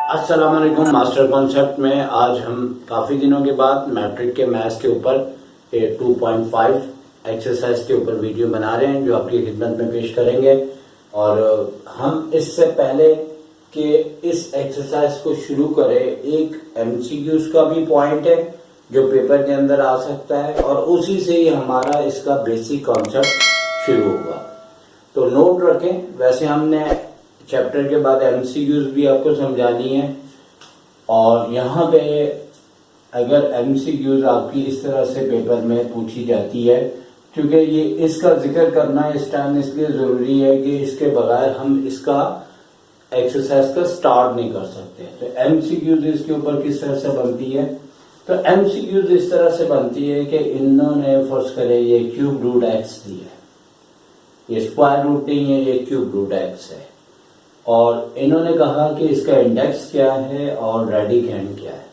अस्सलाम वालेकुम। Master concept में आज हम काफ़ी दिनों के बाद मैट्रिक के मैथ्स के ऊपर 2.5 एक्सरसाइज के ऊपर वीडियो बना रहे हैं जो आपकी खिदमत में पेश करेंगे। और हम इससे पहले कि इस एक्सरसाइज को शुरू करें, एक एमसीक्यूज का भी पॉइंट है जो पेपर के अंदर आ सकता है और उसी से ही हमारा इसका बेसिक कॉन्सेप्ट शुरू होगा। तो नोट रखें। वैसे हमने चैप्टर के बाद एमसीक्यूज भी आपको समझानी है और यहाँ पे अगर एमसीक्यूज आपकी इस तरह से पेपर में पूछी जाती है, क्योंकि ये इसका जिक्र करना इस टाइम इसलिए जरूरी है कि इसके बगैर हम इसका एक्सरसाइज का स्टार्ट नहीं कर सकते। तो एमसीक्यूज इसके ऊपर किस तरह से बनती है, तो एमसीक्यूज इस तरह से बनती है कि इन्होंने फर्ज करे ये क्यूब रूट एक्स दिया है, ये स्क्वायर रूट नहीं है, ये क्यूब रूट एक्स है और इन्होंने कहा कि इसका इंडेक्स क्या है और रेडिकेंड क्या है।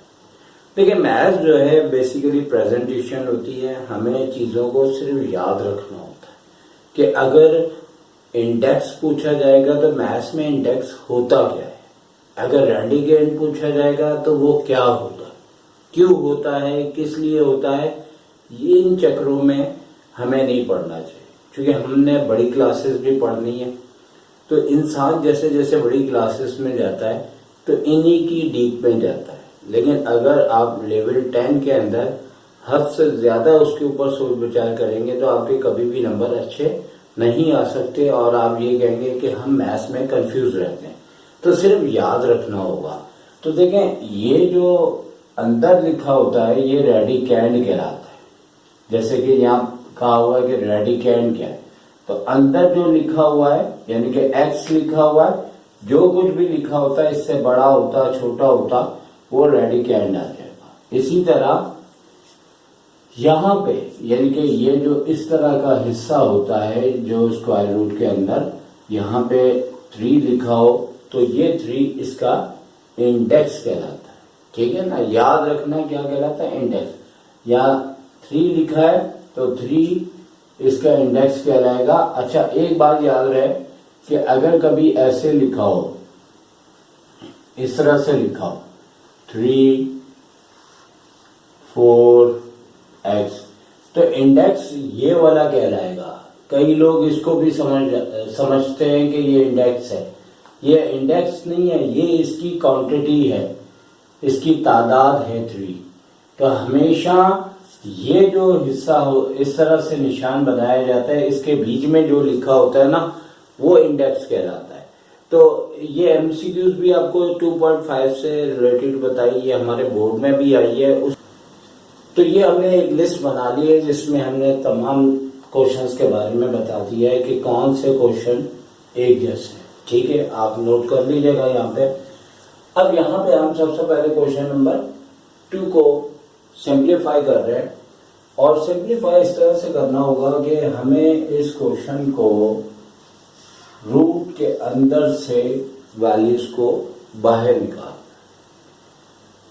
देखिए मैथ जो है बेसिकली प्रेजेंटेशन होती है, हमें चीज़ों को सिर्फ याद रखना होता है कि अगर इंडेक्स पूछा जाएगा तो मैथ्स में इंडेक्स होता क्या है, अगर रेडिकेंड पूछा जाएगा तो वो क्या होगा, क्यों होता है, किस लिए होता है, ये इन चक्रों में हमें नहीं पढ़ना चाहिए क्योंकि हमने बड़ी क्लासेस भी पढ़नी है। तो इंसान जैसे जैसे बड़ी क्लासेस में जाता है तो इन्हीं की डीप में जाता है, लेकिन अगर आप लेवल 10 के अंदर हद से ज़्यादा उसके ऊपर सोच विचार करेंगे तो आपके कभी भी नंबर अच्छे नहीं आ सकते और आप ये कहेंगे कि हम मैथ्स में कंफ्यूज रहते हैं। तो सिर्फ याद रखना होगा। तो देखें ये जो अंदर लिखा होता है ये रेडिकेंड कहलाता है, जैसे कि यहाँ कहा हुआ है कि रेडिकेंड क्या है, तो अंदर जो लिखा हुआ है यानी कि x लिखा हुआ है, जो कुछ भी लिखा होता है इससे बड़ा होता छोटा होता वो रेडिकेंड आ जाएगा। इसी तरह यहाँ पे यानी कि ये जो इस तरह का हिस्सा होता है जो स्क्वायर रूट के अंदर यहाँ पे 3 लिखा हो तो ये 3 इसका इंडेक्स कहलाता है। ठीक है ना, याद रखना क्या कहलाता है, इंडेक्स। यहाँ 3 लिखा है तो 3 इसका इंडेक्स कहलाएगा। अच्छा एक बात याद रहे कि अगर कभी ऐसे लिखा हो, इस तरह से लिखा हो 3 4 x तो इंडेक्स ये वाला कहलाएगा। कई लोग इसको भी समझते हैं कि ये इंडेक्स है, ये इंडेक्स नहीं है, ये इसकी क्वांटिटी है, इसकी तादाद है 3। तो हमेशा ये जो हिस्सा हो इस तरह से निशान बनाया जाता है, इसके बीच में जो लिखा होता है ना वो इंडेक्स कहलाता है। तो ये एमसीक्यूज भी आपको 2.5 से रिलेटेड बताई, ये हमारे बोर्ड में भी आई है। तो ये हमने एक लिस्ट बना ली है जिसमें हमने तमाम क्वेश्चंस के बारे में बता दिया है कि कौन से क्वेश्चन एक जैसे हैं। ठीक है, आप नोट कर लीजिएगा यहाँ पे। अब यहाँ पे हम सबसे पहले क्वेश्चन नंबर 2 को सिंप्लीफाई कर रहे हैं और सिंप्लीफाई इस तरह से करना होगा कि हमें इस क्वेश्चन को रूट के अंदर से वैल्यूज को बाहर निकालना,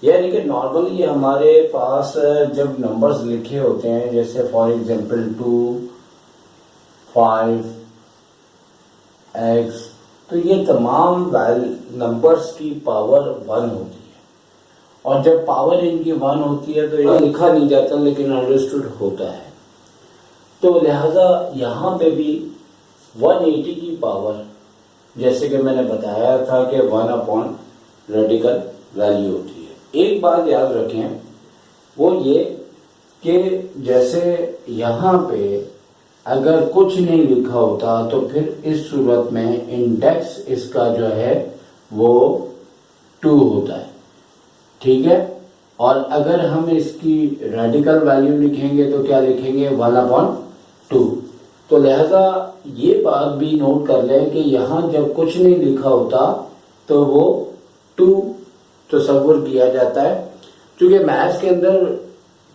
यानी कि नॉर्मली हमारे पास जब नंबर्स लिखे होते हैं जैसे फॉर एग्जांपल 2 5 x तो ये तमाम नंबर्स की पावर 1 होती है और जब पावर इनकी 1 होती है तो ये लिखा नहीं जाता लेकिन अंडरस्टूड होता है। तो लिहाजा यहाँ पे भी 180 की पावर, जैसे कि मैंने बताया था कि 1 अपॉन रेडिकल वैल्यू होती है। एक बात याद रखें वो ये कि जैसे यहाँ पे अगर कुछ नहीं लिखा होता तो फिर इस सूरत में इंडेक्स इसका जो है वो 2 होता है। ठीक है, और अगर हम इसकी रेडिकल वैल्यू लिखेंगे तो क्या लिखेंगे 1/2। तो लिहाजा ये बात भी नोट कर लें कि यहाँ जब कुछ नहीं लिखा होता तो वो 2 तस्वुर किया जाता है, क्योंकि मैथ्स के अंदर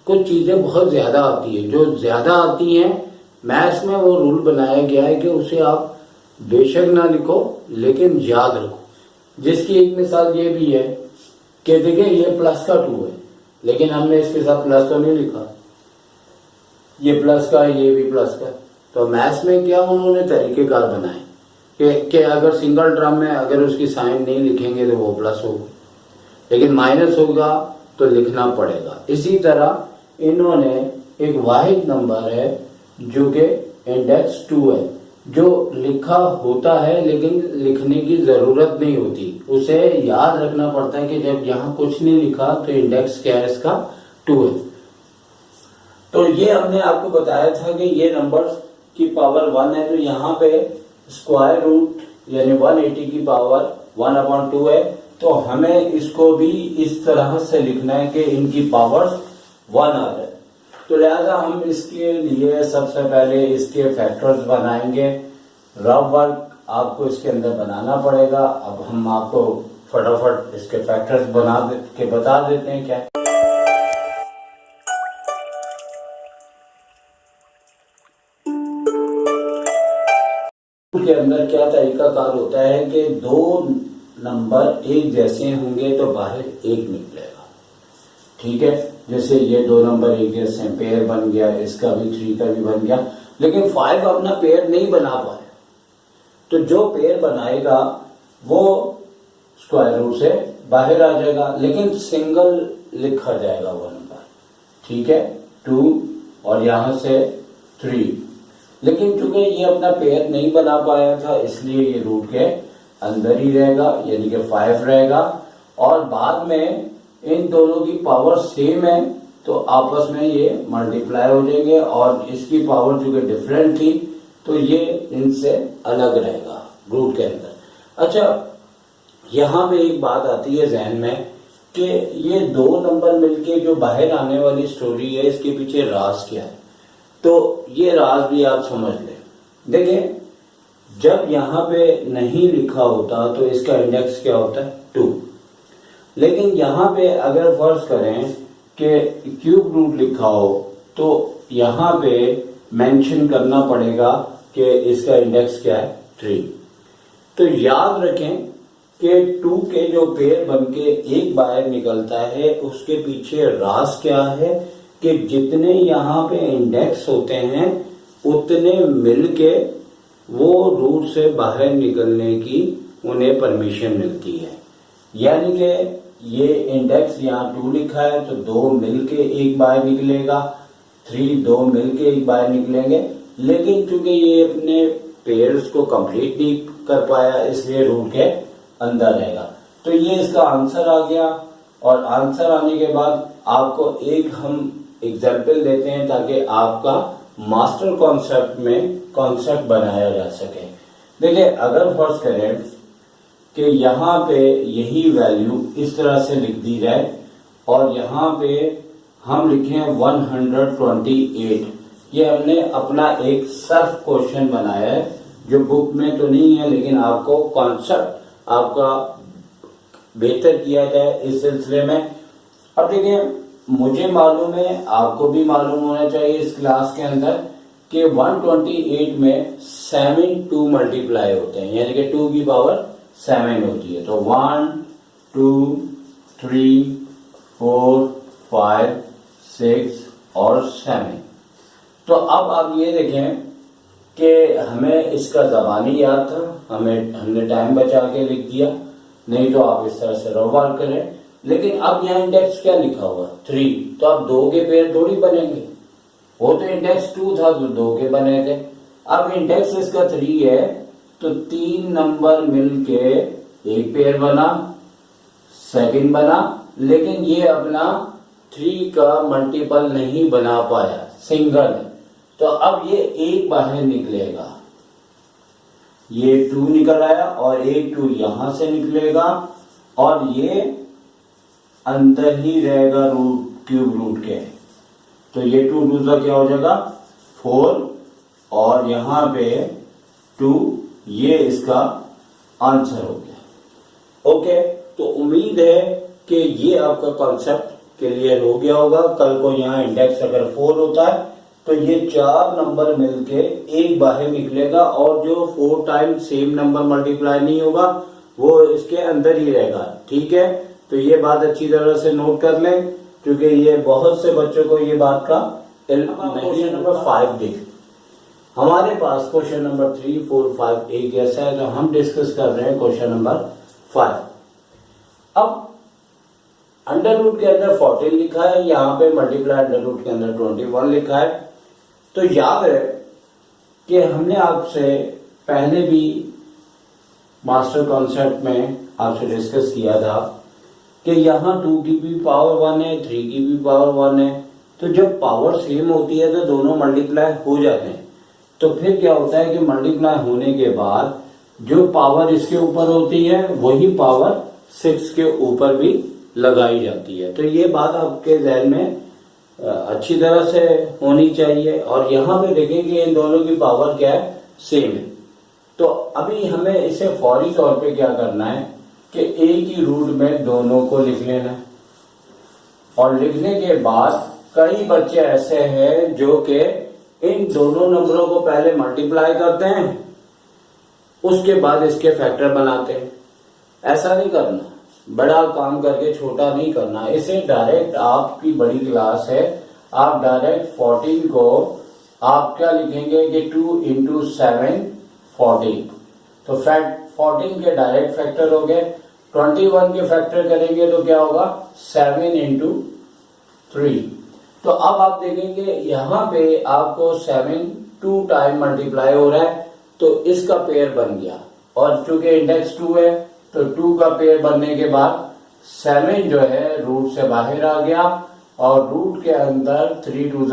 कुछ चीज़ें बहुत ज़्यादा आती है। जो ज़्यादा आती हैं मैथ्स में वो रूल बनाया गया है कि उसे आप बेशक ना लिखो लेकिन याद रखो। जिसकी एक मिसाल ये भी है कि देखिए ये प्लस का 2 है लेकिन हमने इसके साथ प्लस तो नहीं लिखा, ये प्लस का ये भी प्लस का। तो मैथ्स में क्या उन्होंने तरीकेकार बनाए कि अगर सिंगल टर्म में अगर उसकी साइन नहीं लिखेंगे तो वो प्लस होगी, लेकिन माइनस होगा तो लिखना पड़ेगा। इसी तरह इन्होंने एक वाहिद नंबर है जो कि इंडेक्स 2 है, जो लिखा होता है लेकिन लिखने की जरूरत नहीं होती, उसे याद रखना पड़ता है कि जब यहाँ कुछ नहीं लिखा तो इंडेक्स क्या है इसका 2 है। तो ये हमने आपको बताया था कि ये नंबर्स की पावर 1 है, तो यहाँ पे स्क्वायर रूट यानी 180 की पावर 1/2 है, तो हमें इसको भी इस तरह से लिखना है कि इनकी पावर्स 1 आ जाए। तो लिहाजा हम इसके लिए सबसे पहले इसके फैक्टर्स बनाएंगे। रफ वर्क आपको इसके अंदर बनाना पड़ेगा। अब हम आपको फटाफट इसके फैक्टर्स बता देते हैं क्या के अंदर क्या तरीका कार होता है कि दो नंबर एक जैसे होंगे तो बाहर एक निकलेगा। ठीक है, जैसे ये दो नंबर एक जैसे पेयर बन गया, इसका भी 3 का भी बन गया, लेकिन 5 अपना पेयर नहीं बना पाया, तो जो पेयर बनाएगा वो स्क्वायर रूट से बाहर आ जाएगा, लेकिन सिंगल लिखा जाएगा वो नंबर। ठीक है, 2 और यहां से 3, लेकिन चूंकि ये अपना पेयर नहीं बना पाया था इसलिए ये रूट के अंदर ही रहेगा, यानी कि 5 रहेगा। और बाद में इन दोनों की पावर सेम है तो आपस में ये मल्टीप्लाई हो जाएंगे, और इसकी पावर चूंकि डिफरेंट थी तो ये इनसे अलग रहेगा रूट के अंदर। अच्छा, यहां पे एक बात आती है जहन में कि ये दो नंबर मिलके जो बाहर आने वाली स्टोरी है इसके पीछे राज क्या है, तो ये राज भी आप समझ लें। देखिए, जब यहाँ पे नहीं लिखा होता तो इसका इंडेक्स क्या होता है 2, लेकिन यहाँ पे अगर फर्ज करें कि क्यूब रूट लिखा हो तो यहाँ पे मेंशन करना पड़ेगा कि इसका इंडेक्स क्या है 3। तो याद रखें कि 2 के जो पेयर बनके एक बाहर निकलता है उसके पीछे राज क्या है कि जितने यहाँ पे इंडेक्स होते हैं उतने मिलके वो रूट से बाहर निकलने की उन्हें परमिशन मिलती है। यानी कि ये इंडेक्स यहाँ 2 लिखा है तो 2 मिलके एक बाहर निकलेगा, 3 2 मिलके एक बाहर निकलेंगे, लेकिन चूंकि ये अपने पेयर्स को कंप्लीट नहीं कर पाया इसलिए रूट के अंदर रहेगा। तो ये इसका आंसर आ गया, और आंसर आने के बाद आपको एक हम एग्जाम्पल देते हैं ताकि आपका मास्टर कॉन्सेप्ट में कॉन्सेप्ट बनाया जा सके। देखिए, अगर फर्ज करें कि यहाँ पे यही वैल्यू इस तरह से लिख दी जाए और यहाँ पे हम लिखें 128, ये हमने अपना एक सर्फ क्वेश्चन बनाया है जो बुक में तो नहीं है, लेकिन आपको कॉन्सेप्ट आपका बेहतर किया जाए इस सिलसिले में। अब देखिए, मुझे मालूम है, आपको भी मालूम होना चाहिए इस क्लास के अंदर कि 128 में 7 2 मल्टीप्लाई होते हैं, यानी कि 2 की पावर 7 होती है। तो 1 2 3 4 5 6 और 7। तो अब आप ये देखें कि हमें इसका ज़बानी याद था, हमने टाइम बचा के लिख दिया, नहीं तो आप इस तरह से रवाल करें। लेकिन अब यहाँ इंडेक्स क्या लिखा हुआ 3, तो अब 2 के पेयर थोड़ी बनेंगे, वो तो इंडेक्स 2 था तो 2 के बने थे। अब इंडेक्स इसका 3 है तो 3 नंबर मिलके एक पेयर बना, सेकंड बना, लेकिन ये अपना 3 का मल्टीपल नहीं बना पाया, सिंगल है। तो अब ये एक बाहर निकलेगा, ये 2 निकल आया और एक 2 यहां से निकलेगा और ये अंदर ही रहेगा रूट क्यूब रूट के। तो ये 2 दूसरा क्या हो जाएगा 4 और यहां पे 2, ये इसका आंसर हो गया। ओके, तो उम्मीद है कि ये आपका कॉन्सेप्ट क्लियर हो गया होगा। कल को यहाँ इंडेक्स अगर 4 होता है तो ये 4 नंबर मिलके एक बाहर निकलेगा और जो 4 टाइम सेम नंबर मल्टीप्लाई नहीं होगा वो इसके अंदर ही रहेगा। ठीक है, तो ये बात अच्छी तरह से नोट कर लें क्योंकि ये बहुत से बच्चों को ये बात का इल्म नहीं। नंबर 5 देख, हमारे पास क्वेश्चन नंबर 3 4 5 एक जैसा है, तो हम डिस्कस कर रहे हैं क्वेश्चन नंबर 5। अब अंडर रूट के अंदर 14 लिखा है, यहाँ पे मल्टीप्लाई अंडर रूट के अंदर 21 लिखा है। तो याद है कि हमने आपसे पहले भी मास्टर कॉन्सेप्ट में आपसे डिस्कस किया था कि यहाँ 2 की भी पावर 1 है, 3 की भी पावर 1 है। तो जब पावर सेम होती है तो दोनों मल्टीप्लाई हो जाते हैं। तो फिर क्या होता है कि मल्टीप्लाई होने के बाद जो पावर इसके ऊपर होती है वही पावर 6 के ऊपर भी लगाई जाती है। तो ये बात आपके ज़हन में अच्छी तरह से होनी चाहिए। और यहाँ पे देखेंगे इन दोनों की पावर क्या है, सेम है। तो अभी हमें इसे फौरी तौर पे क्या करना है कि एक ही रूट में दोनों को लिख लेना है। और लिखने के बाद कई बच्चे ऐसे हैं जो कि इन दोनों नंबरों को पहले मल्टीप्लाई करते हैं, उसके बाद इसके फैक्टर बनाते हैं। ऐसा नहीं करना, बड़ा काम करके छोटा नहीं करना। इसे डायरेक्ट, आपकी बड़ी क्लास है, आप डायरेक्ट 14 को आप क्या लिखेंगे कि 2 इंटू 7 14। तो 14 के डायरेक्ट फैक्टर हो गए। 21 के फैक्टर करेंगे तो क्या होगा, 7 इंटू 3। तो अब आप देखेंगे यहाँ पे आपको 7 2 टाइम मल्टीप्लाई हो रहा है, तो इसका पेयर बन गया। और चूंकि इंडेक्स 2 है तो 2 का पेयर बनने के बाद 7 जो है रूट से बाहर आ गया और रूट के अंदर 3 2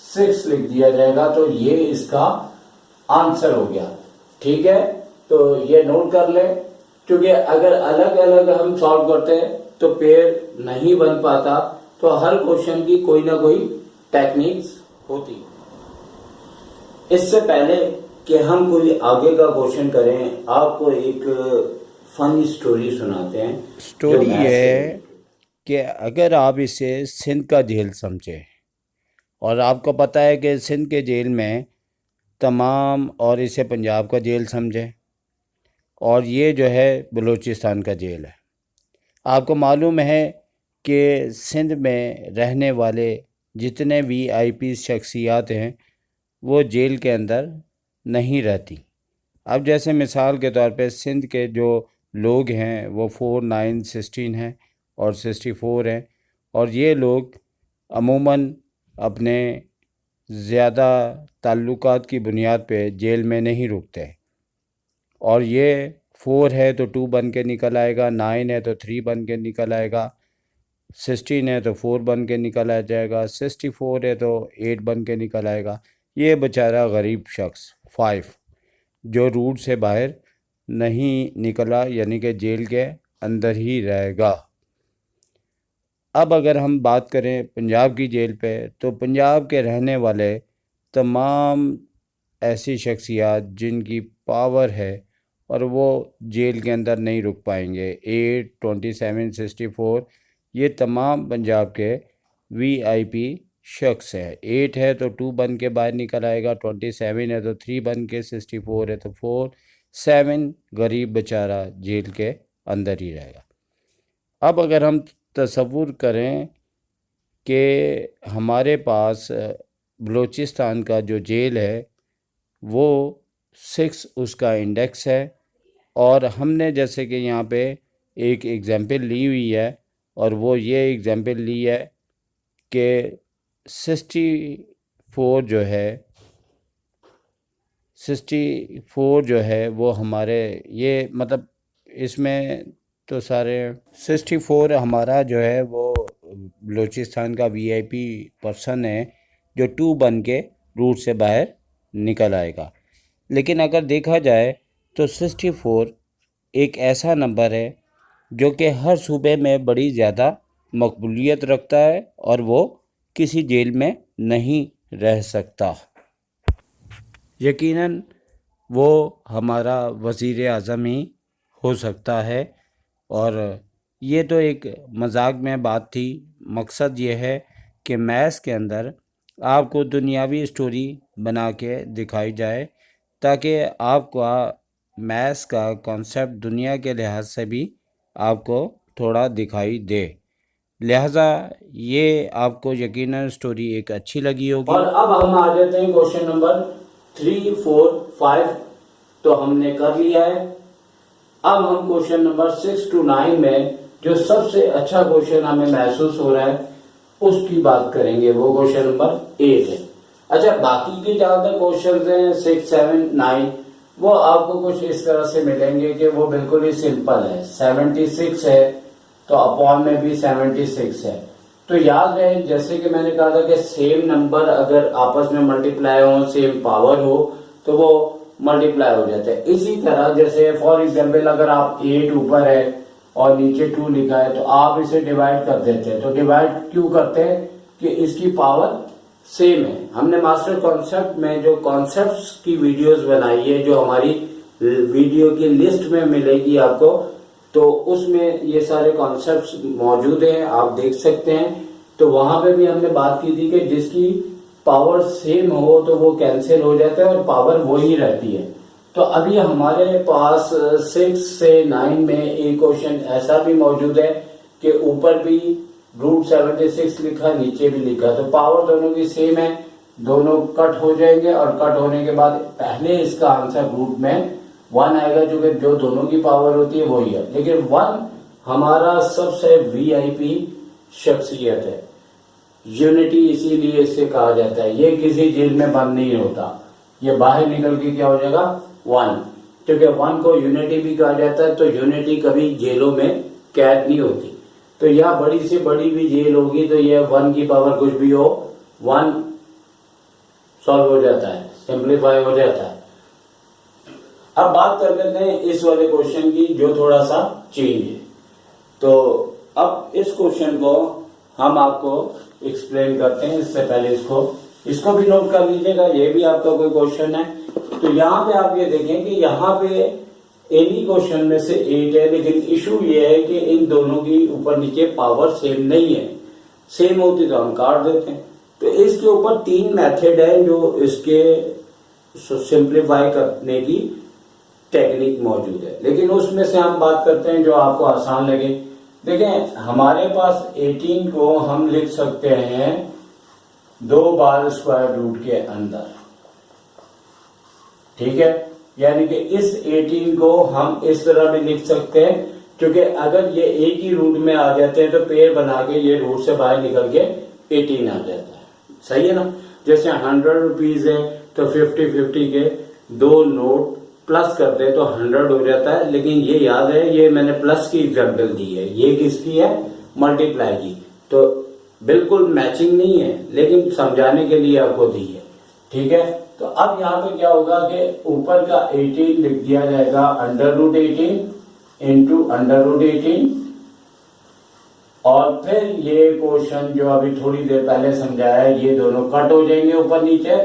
6 लिख दिया जाएगा। तो ये इसका आंसर हो गया। ठीक है, तो ये नोट कर ले, क्योंकि अगर अलग अलग हम सॉल्व करते हैं तो पेयर नहीं बन पाता। तो हर क्वेश्चन की कोई ना कोई टेक्निक्स होती। इससे पहले कि हम कोई आगे का क्वेश्चन करें, आपको एक फनी स्टोरी सुनाते हैं। स्टोरी ये है कि अगर आप इसे सिंध का जेल समझे, और आपको पता है कि सिंध के जेल में तमाम, और इसे पंजाब का जेल समझे, और ये जो है बलूचिस्तान का जेल है। आपको मालूम है कि सिंध में रहने वाले जितने VIP शख्सियात हैं वो जेल के अंदर नहीं रहती। अब जैसे मिसाल के तौर पे सिंध के जो लोग हैं वो 4 9 16 हैं और 64 हैं, और ये लोग अमूमन अपने ज़्यादा ताल्लुकात की बुनियाद पे जेल में नहीं रुकते। और ये 4 है तो 2 बन के निकल आएगा, 9 है तो 3 बन के निकल आएगा, 16 है तो 4 बन के निकल आ जाएगा, 64 है तो 8 बन के निकल आएगा। ये बेचारा गरीब शख्स 5 जो रूट से बाहर नहीं निकला, यानी कि जेल के अंदर ही रहेगा। अब अगर हम बात करें पंजाब की जेल पे, तो पंजाब के रहने वाले तमाम ऐसी शख्सियात जिनकी पावर है और वो जेल के अंदर नहीं रुक पाएंगे, 8 27 64, ये तमाम पंजाब के VIP शख्स है। 8 है तो 2 बन के बाहर निकल आएगा, 27 है तो 3 बन के, 64 है तो 4, 7 गरीब बेचारा जेल के अंदर ही रहेगा। अब अगर हम तसव्वुर करें कि हमारे पास बलूचिस्तान का जो जेल है वो 6 उसका इंडेक्स है, और हमने जैसे कि यहाँ पे एक एग्जाम्पल ली हुई है, और वो ये एग्जाम्पल ली है कि 64 जो है वो हमारे, ये मतलब इसमें तो सारे 64 हमारा जो है वो बलूचिस्तान का VIP पर्सन है जो 2 बन के रूट से बाहर निकल आएगा। लेकिन अगर देखा जाए तो 64 एक ऐसा नंबर है जो कि हर सूबे में बड़ी ज़्यादा मकबूलियत रखता है और वो किसी जेल में नहीं रह सकता। यकीनन वो हमारा वज़ीर आज़म ही हो सकता है। और ये तो एक मजाक में बात थी। मकसद ये है कि मैथ्स के अंदर आपको दुनियावी स्टोरी बना के दिखाई जाए ताकि आपका मैथ्स का कॉन्सेप्ट दुनिया के लिहाज से भी आपको थोड़ा दिखाई दे। लिहाजा ये आपको यकीनन स्टोरी एक अच्छी लगी होगी। और अब हम आ जाते हैं क्वेश्चन नंबर 3 4 5 तो हमने कर लिया है। अब हम क्वेश्चन नंबर 6 to 9 में जो सबसे अच्छा क्वेश्चन हमें महसूस हो रहा है उसकी बात करेंगे, वो क्वेश्चन नंबर 8 है। अच्छा, बाकी के जहां तक क्वेश्चन हैं 6, 7, 9 वो आपको कुछ इस तरह से मिलेंगे कि वो बिल्कुल ही सिंपल है। 76 है तो अपॉन में भी 76 है। तो याद रहे, जैसे कि मैंने कहा था कि सेम नंबर अगर आपस में मल्टीप्लाई हो, सेम पावर हो, तो वो मल्टीप्लाई हो जाते हैं। इसी तरह जैसे फॉर एग्जाम्पल अगर आप 8 ऊपर है और नीचे 2 लिखा है तो आप इसे डिवाइड कर देते हैं। तो डिवाइड क्यों करते हैं कि इसकी पावर सेम है। हमने मास्टर कॉन्सेप्ट में जो कॉन्सेप्ट्स की वीडियोस बनाई है, जो हमारी वीडियो की लिस्ट में मिलेगी आपको, तो उसमें ये सारे कॉन्सेप्ट्स मौजूद हैं, आप देख सकते हैं। तो वहां पे भी हमने बात की थी कि जिसकी पावर सेम हो तो वो कैंसिल हो जाता है और पावर वही रहती है। तो अभी हमारे पास 6 से 9 में एक क्वेश्चन ऐसा भी मौजूद है कि ऊपर भी √76 लिखा, नीचे भी लिखा, तो पावर दोनों की सेम है, दोनों कट हो जाएंगे और कट होने के बाद पहले इसका आंसर रूट में 1 आएगा, जो दोनों की पावर होती है वही है। लेकिन 1 हमारा सबसे वीआईपी शख्सियत है, यूनिटी इसीलिए इसे कहा जाता है। ये किसी जेल में बंद नहीं होता, ये बाहर निकल के क्या हो जाएगा 1, क्योंकि 1 को यूनिटी भी कहा जाता है। तो यूनिटी कभी जेलों में कैद नहीं होती। तो यह बड़ी से बड़ी भी जेल होगी तो ये 1 की पावर कुछ भी हो, 1 सॉल्व हो जाता है, सिंप्लीफाई हो जाता है। अब बात कर लेते हैं इस वाले क्वेश्चन की जो थोड़ा सा चेंज है। तो अब इस क्वेश्चन को हम आपको एक्सप्लेन करते हैं। इससे पहले इसको भी नोट कर लीजिएगा, ये भी आपका कोई क्वेश्चन है। तो यहाँ पे आप ये देखें कि यहाँ पे एनी क्वेश्चन में से 8 है, लेकिन इशू ये है कि इन दोनों की ऊपर नीचे पावर सेम नहीं है। सेम होती तो हम काट देते हैं। तो इसके ऊपर 3 मेथड है जो इसके सिंप्लीफाई करने की टेक्निक मौजूद है, लेकिन उसमें से हम बात करते हैं जो आपको आसान लगे। देखें, हमारे पास 18 को हम लिख सकते हैं 2 बार स्क्वायर रूट के अंदर, ठीक है। यानी कि इस 18 को हम इस तरह भी लिख सकते हैं, क्योंकि अगर ये एक ही रूट में आ जाते हैं तो पेड़ बना के ये रूट से बाहर निकल के 18 आ जाता है। सही है ना। जैसे 100 रुपीज है तो 50-50 के 2 नोट प्लस कर दे तो 100 हो जाता है। लेकिन ये याद है, ये मैंने प्लस की एग्जाम्पल दी है, ये किसकी है, मल्टीप्लाई की। तो बिल्कुल मैचिंग नहीं है, लेकिन समझाने के लिए आपको दी है, ठीक है। तो अब यहाँ पे क्या होगा कि ऊपर का 18 लिख दिया जाएगा √18 इंटू √18, और फिर ये क्वेश्चन जो अभी थोड़ी देर पहले समझाया है, ये दोनों कट हो जाएंगे ऊपर नीचे,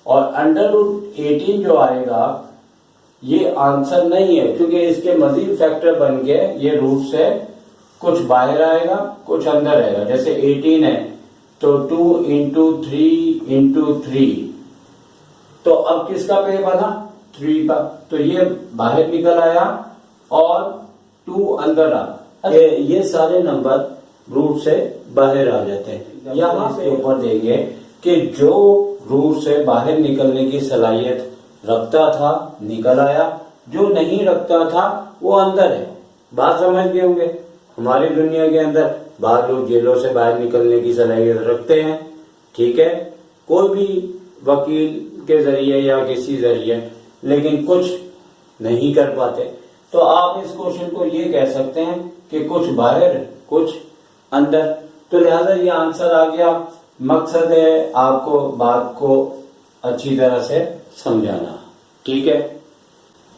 और √18 जो आएगा ये आंसर नहीं है, क्योंकि इसके मजीद फैक्टर बन के ये रूट से कुछ बाहर आएगा, कुछ अंदर आएगा। जैसे 18 है तो 2 इंटू 3 इंटू 3, तो अब किसका पे बना, 3 का, तो ये बाहर निकल आया और 2 अंदर आ। ये सारे नंबर रूट से बाहर आ जाते हैं। यहाँ पे ऊपर देंगे कि जो रूट से बाहर निकलने की सलाहियत रखता था निकल आया, जो नहीं रखता था वो अंदर है। बात समझ गए होंगे। हमारी दुनिया के अंदर बाहर लोग जेलों से बाहर निकलने की सलाहियत रखते हैं, ठीक है, कोई भी वकील के जरिए या किसी जरिए, लेकिन कुछ नहीं कर पाते। तो आप इस क्वेश्चन को ये कह सकते हैं कि कुछ बाहर कुछ अंदर। तो लिहाजा ये आंसर आ गया। मकसद है आपको बात को अच्छी तरह से समझाना, ठीक है।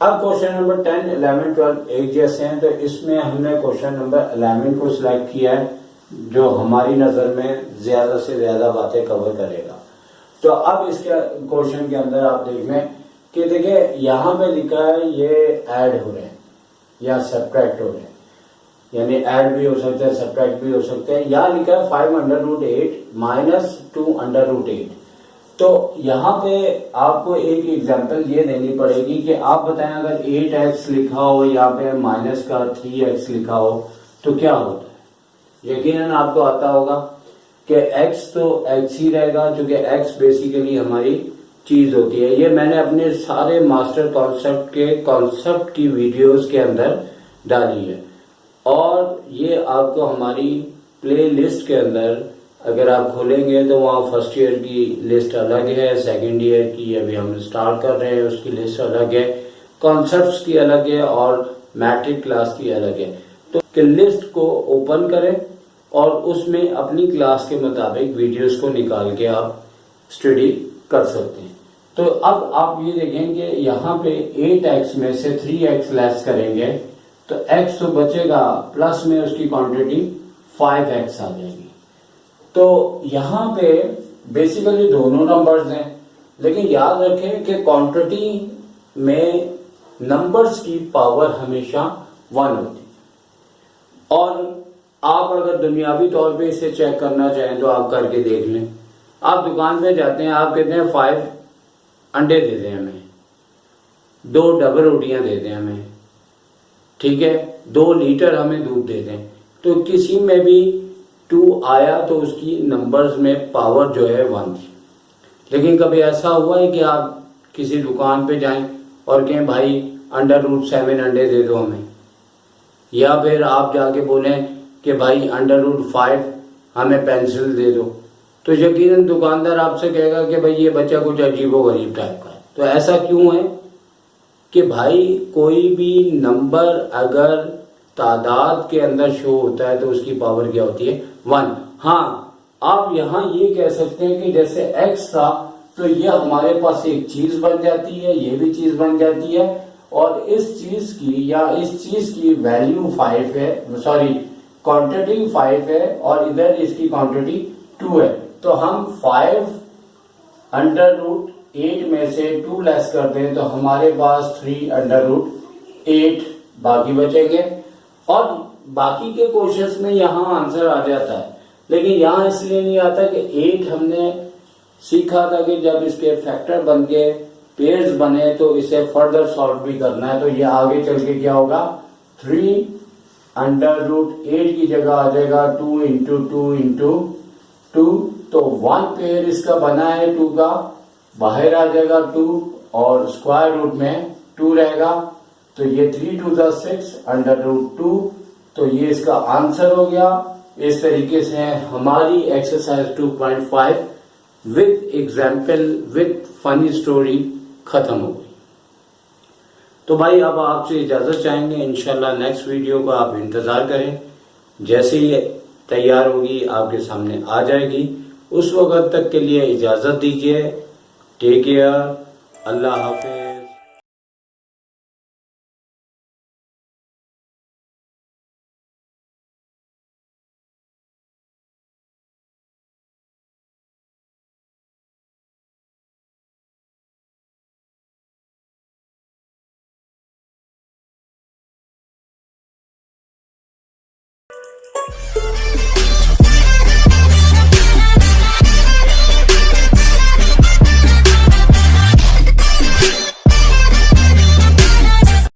अब क्वेश्चन नंबर 10, 11, 12 एक जैसे हैं, तो इसमें हमने क्वेश्चन नंबर 11 को सिलेक्ट किया है, जो हमारी नजर में ज्यादा से ज्यादा बातें कवर करेगा। तो अब इसके क्वेश्चन के अंदर आप देख लें कि देखिए यहाँ पे लिखा है ये ऐड हो रहे हैं या सब्ट्रैक्ट हो रहे हैं, यानी ऐड भी हो सकता है, सब्ट्रैक्ट भी हो सकते हैं। यहाँ लिखा है 5√8 माइनस 2√8। तो यहाँ पे आपको एक एग्जांपल ये देनी पड़ेगी कि आप बताएं अगर 8x लिखा हो, यहाँ पे माइनस का 3x लिखा हो तो क्या होता है। यकीनन आपको आता होगा कि x तो x ही रहेगा, क्योंकि x बेसिकली हमारी चीज होती है। ये मैंने अपने सारे मास्टर कॉन्सेप्ट की वीडियोस के अंदर डाली है। और ये आपको हमारी प्ले लिस्ट के अंदर अगर आप खोलेंगे तो वहाँ फर्स्ट ईयर की लिस्ट अलग है, सेकंड ईयर की अभी हम स्टार्ट कर रहे हैं उसकी लिस्ट अलग है, कॉन्सेप्ट्स की अलग है और मैट्रिक क्लास की अलग है। तो लिस्ट को ओपन करें और उसमें अपनी क्लास के मुताबिक वीडियोस को निकाल के आप स्टडी कर सकते हैं। तो अब आप ये देखेंगे यहाँ पे 8x में से 3x लेस करेंगे तो x तो बचेगा, प्लस में उसकी क्वांटिटी 5x आ जाएगी। तो यहाँ पे बेसिकली दोनों नंबर्स हैं, लेकिन याद रखें कि क्वांटिटी में नंबर्स की पावर हमेशा 1 होती है। और आप अगर दुनियावी तौर पे इसे चेक करना चाहें तो आप करके देख लें। आप दुकान पे जाते हैं, आप कहते हैं 5 अंडे दे दें हमें, 2 डबल रोटियां दे दें हमें, ठीक है, 2 लीटर हमें दूध दे दें, तो किसी में भी 2 आया तो उसकी नंबर्स में पावर जो है 1 थी। लेकिन कभी ऐसा हुआ है कि आप किसी दुकान पे जाएं और कहें भाई √7 अंडे दे दो हमें, या फिर आप जाके बोलें कि भाई √5 हमें पेंसिल दे दो, तो यकीनन दुकानदार आपसे कहेगा कि भाई ये बच्चा कुछ अजीबोगरीब टाइप का है। तो ऐसा क्यों है कि भाई कोई भी नंबर अगर तादाद के अंदर शो होता है तो उसकी पावर क्या होती है? 1। हाँ, आप यहाँ ये कह सकते हैं कि जैसे x था तो ये हमारे पास एक चीज बन जाती है, ये भी चीज बन जाती है, और इस चीज की या इस चीज की वैल्यू 5 है, सॉरी क्वांटिटी 5 है और इधर इसकी क्वांटिटी 2 है। तो हम 5 √8 में से 2 लेस करते हैं तो हमारे पास 3 √8 बाकी बचेंगे। और बाकी के क्वेश्चंस में यहाँ आंसर आ जाता है, लेकिन यहाँ इसलिए नहीं आता कि 8 हमने सीखा था कि जब इसके फैक्टर बन के पेयर्स बने तो इसे फर्दर सॉल्व भी करना है। तो ये आगे चल के क्या होगा, 3 √8 की जगह आ जाएगा 2 × 2 × 2, तो 1 पेयर इसका बना है 2 का, बाहर आ जाएगा 2 और स्क्वायर रूट में 2 रहेगा, तो ये 3 × 2 = 6 √2, तो ये इसका आंसर हो गया। इस तरीके से हमारी exercise 2.5 with example with funny story खत्म हो गई। तो भाई अब आपसे इजाजत चाहेंगे, इंशाल्लाह नेक्स्ट वीडियो का आप इंतजार करें, जैसे ही तैयार होगी आपके सामने आ जाएगी। उस वक्त तक के लिए इजाजत दीजिए। टेक केयर, अल्लाह हाफिज।